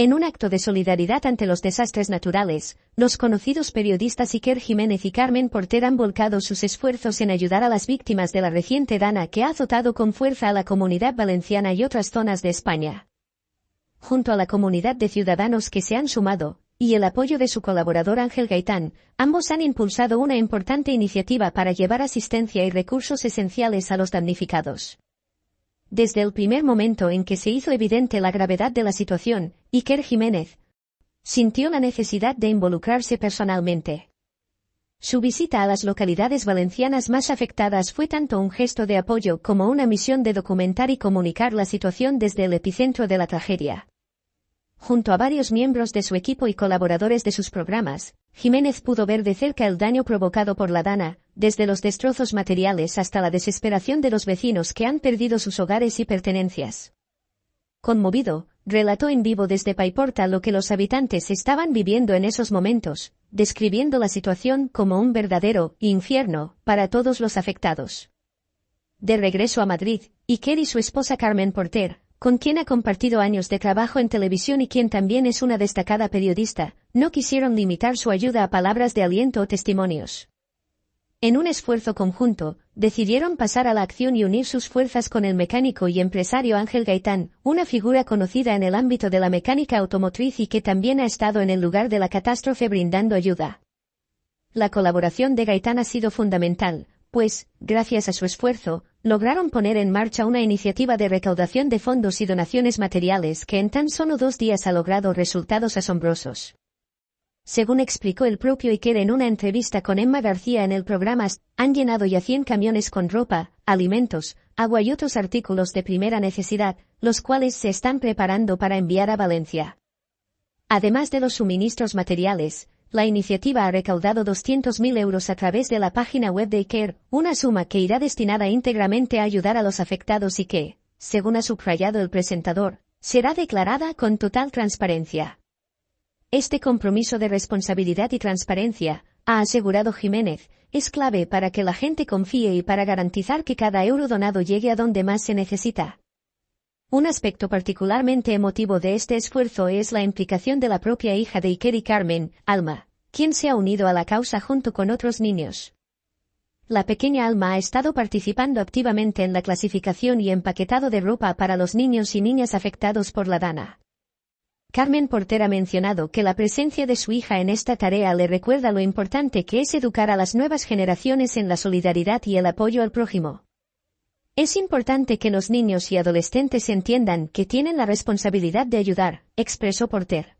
En un acto de solidaridad ante los desastres naturales, los conocidos periodistas Iker Jiménez y Carmen Porter han volcado sus esfuerzos en ayudar a las víctimas de la reciente dana que ha azotado con fuerza a la Comunidad Valenciana y otras zonas de España. Junto a la comunidad de ciudadanos que se han sumado, y el apoyo de su colaborador Ángel Gaitán, ambos han impulsado una importante iniciativa para llevar asistencia y recursos esenciales a los damnificados. Desde el primer momento en que se hizo evidente la gravedad de la situación, Iker Jiménez sintió la necesidad de involucrarse personalmente. Su visita a las localidades valencianas más afectadas fue tanto un gesto de apoyo como una misión de documentar y comunicar la situación desde el epicentro de la tragedia. Junto a varios miembros de su equipo y colaboradores de sus programas, Jiménez pudo ver de cerca el daño provocado por la dana, desde los destrozos materiales hasta la desesperación de los vecinos que han perdido sus hogares y pertenencias. Conmovido, relató en vivo desde Paiporta lo que los habitantes estaban viviendo en esos momentos, describiendo la situación como un verdadero infierno para todos los afectados. De regreso a Madrid, Iker y su esposa Carmen Porter, con quien ha compartido años de trabajo en televisión y quien también es una destacada periodista, no quisieron limitar su ayuda a palabras de aliento o testimonios. En un esfuerzo conjunto, decidieron pasar a la acción y unir sus fuerzas con el mecánico y empresario Ángel Gaitán, una figura conocida en el ámbito de la mecánica automotriz y que también ha estado en el lugar de la catástrofe brindando ayuda. La colaboración de Gaitán ha sido fundamental, pues, gracias a su esfuerzo, lograron poner en marcha una iniciativa de recaudación de fondos y donaciones materiales que en tan solo 2 días ha logrado resultados asombrosos. Según explicó el propio Iker en una entrevista con Emma García en el programa, han llenado ya 100 camiones con ropa, alimentos, agua y otros artículos de primera necesidad, los cuales se están preparando para enviar a Valencia. Además de los suministros materiales, la iniciativa ha recaudado 200.000 euros a través de la página web de Iker, una suma que irá destinada íntegramente a ayudar a los afectados y que, según ha subrayado el presentador, será declarada con total transparencia. Este compromiso de responsabilidad y transparencia, ha asegurado Jiménez, es clave para que la gente confíe y para garantizar que cada euro donado llegue a donde más se necesita. Un aspecto particularmente emotivo de este esfuerzo es la implicación de la propia hija de Iker y Carmen, Alma, quien se ha unido a la causa junto con otros niños. La pequeña Alma ha estado participando activamente en la clasificación y empaquetado de ropa para los niños y niñas afectados por la dana. Carmen Porter ha mencionado que la presencia de su hija en esta tarea le recuerda lo importante que es educar a las nuevas generaciones en la solidaridad y el apoyo al prójimo. Es importante que los niños y adolescentes entiendan que tienen la responsabilidad de ayudar, expresó Porter.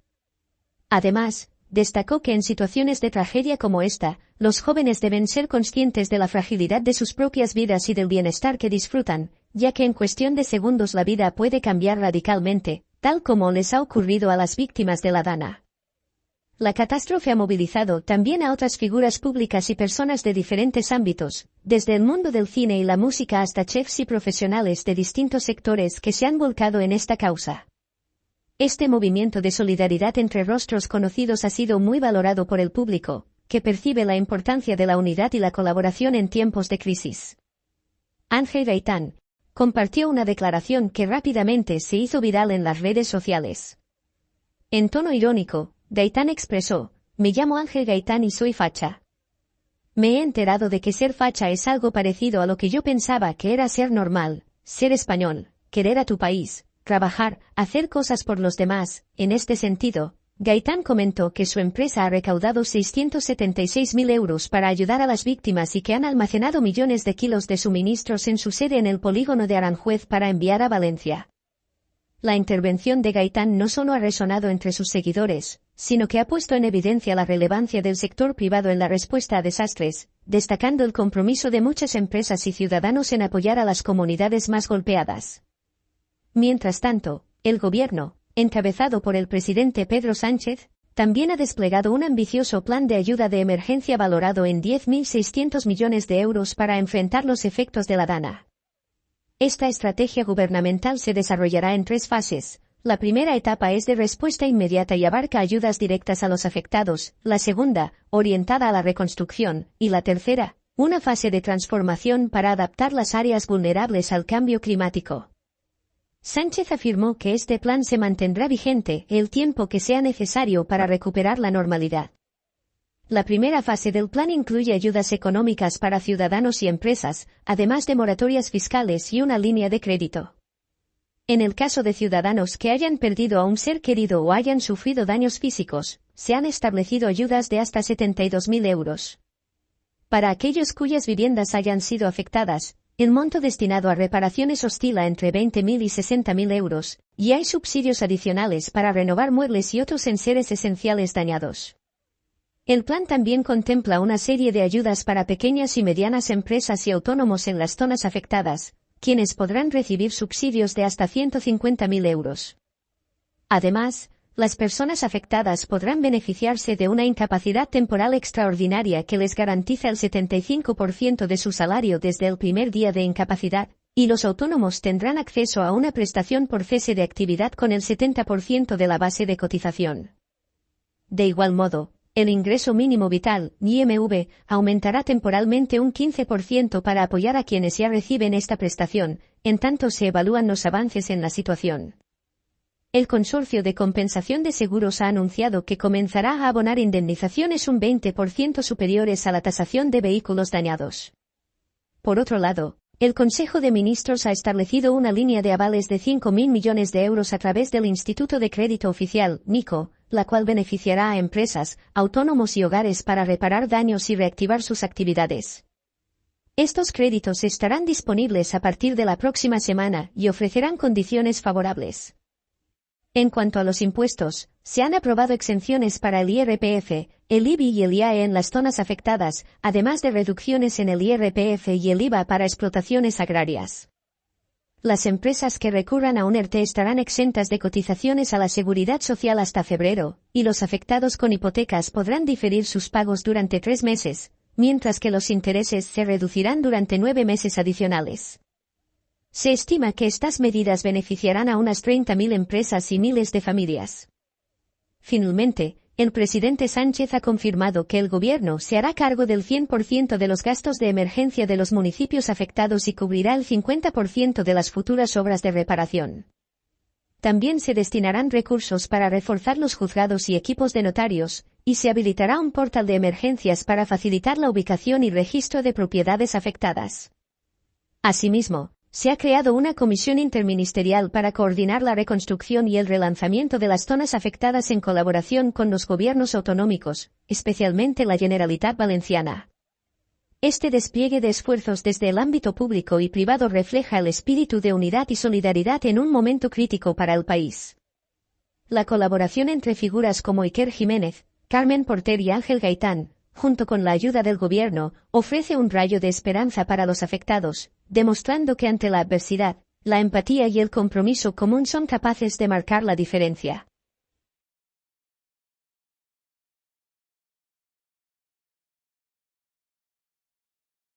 Además, destacó que en situaciones de tragedia como esta, los jóvenes deben ser conscientes de la fragilidad de sus propias vidas y del bienestar que disfrutan, ya que en cuestión de segundos la vida puede cambiar radicalmente, tal como les ha ocurrido a las víctimas de la dana. La catástrofe ha movilizado también a otras figuras públicas y personas de diferentes ámbitos, desde el mundo del cine y la música hasta chefs y profesionales de distintos sectores que se han volcado en esta causa. Este movimiento de solidaridad entre rostros conocidos ha sido muy valorado por el público, que percibe la importancia de la unidad y la colaboración en tiempos de crisis. Ángel Gaitán compartió una declaración que rápidamente se hizo viral en las redes sociales. En tono irónico, Gaitán expresó: "Me llamo Ángel Gaitán y soy facha. Me he enterado de que ser facha es algo parecido a lo que yo pensaba que era ser normal, ser español, querer a tu país, trabajar, hacer cosas por los demás". En este sentido, Gaitán comentó que su empresa ha recaudado 676.000 euros para ayudar a las víctimas y que han almacenado millones de kilos de suministros en su sede en el polígono de Aranjuez para enviar a Valencia. La intervención de Gaitán no solo ha resonado entre sus seguidores, sino que ha puesto en evidencia la relevancia del sector privado en la respuesta a desastres, destacando el compromiso de muchas empresas y ciudadanos en apoyar a las comunidades más golpeadas. Mientras tanto, el gobierno, encabezado por el presidente Pedro Sánchez, también ha desplegado un ambicioso plan de ayuda de emergencia valorado en 10.600 millones de euros para enfrentar los efectos de la dana. Esta estrategia gubernamental se desarrollará en 3 fases. La primera etapa es de respuesta inmediata y abarca ayudas directas a los afectados, la segunda, orientada a la reconstrucción, y la tercera, una fase de transformación para adaptar las áreas vulnerables al cambio climático. Sánchez afirmó que este plan se mantendrá vigente el tiempo que sea necesario para recuperar la normalidad. La primera fase del plan incluye ayudas económicas para ciudadanos y empresas, además de moratorias fiscales y una línea de crédito. En el caso de ciudadanos que hayan perdido a un ser querido o hayan sufrido daños físicos, se han establecido ayudas de hasta 72.000 euros. Para aquellos cuyas viviendas hayan sido afectadas, el monto destinado a reparaciones oscila entre 20.000 y 60.000 euros, y hay subsidios adicionales para renovar muebles y otros enseres esenciales dañados. El plan también contempla una serie de ayudas para pequeñas y medianas empresas y autónomos en las zonas afectadas, quienes podrán recibir subsidios de hasta 150.000 euros. Además, las personas afectadas podrán beneficiarse de una incapacidad temporal extraordinaria que les garantiza el 75% de su salario desde el primer día de incapacidad, y los autónomos tendrán acceso a una prestación por cese de actividad con el 70% de la base de cotización. De igual modo, el ingreso mínimo vital, IMV, aumentará temporalmente un 15% para apoyar a quienes ya reciben esta prestación, en tanto se evalúan los avances en la situación. El Consorcio de Compensación de Seguros ha anunciado que comenzará a abonar indemnizaciones un 20% superiores a la tasación de vehículos dañados. Por otro lado, el Consejo de Ministros ha establecido una línea de avales de 5.000 millones de euros a través del Instituto de Crédito Oficial, NICO, la cual beneficiará a empresas, autónomos y hogares para reparar daños y reactivar sus actividades. Estos créditos estarán disponibles a partir de la próxima semana y ofrecerán condiciones favorables. En cuanto a los impuestos, se han aprobado exenciones para el IRPF, el IBI y el IAE en las zonas afectadas, además de reducciones en el IRPF y el IVA para explotaciones agrarias. Las empresas que recurran a un ERTE estarán exentas de cotizaciones a la Seguridad Social hasta febrero, y los afectados con hipotecas podrán diferir sus pagos durante 3 meses, mientras que los intereses se reducirán durante 9 meses adicionales. Se estima que estas medidas beneficiarán a unas 30.000 empresas y miles de familias. Finalmente, el presidente Sánchez ha confirmado que el gobierno se hará cargo del 100% de los gastos de emergencia de los municipios afectados y cubrirá el 50% de las futuras obras de reparación. También se destinarán recursos para reforzar los juzgados y equipos de notarios, y se habilitará un portal de emergencias para facilitar la ubicación y registro de propiedades afectadas. Asimismo, se ha creado una comisión interministerial para coordinar la reconstrucción y el relanzamiento de las zonas afectadas en colaboración con los gobiernos autonómicos, especialmente la Generalitat Valenciana. Este despliegue de esfuerzos desde el ámbito público y privado refleja el espíritu de unidad y solidaridad en un momento crítico para el país. La colaboración entre figuras como Iker Jiménez, Carmen Porter y Ángel Gaitán, junto con la ayuda del gobierno, ofrece un rayo de esperanza para los afectados, demostrando que ante la adversidad, la empatía y el compromiso común son capaces de marcar la diferencia.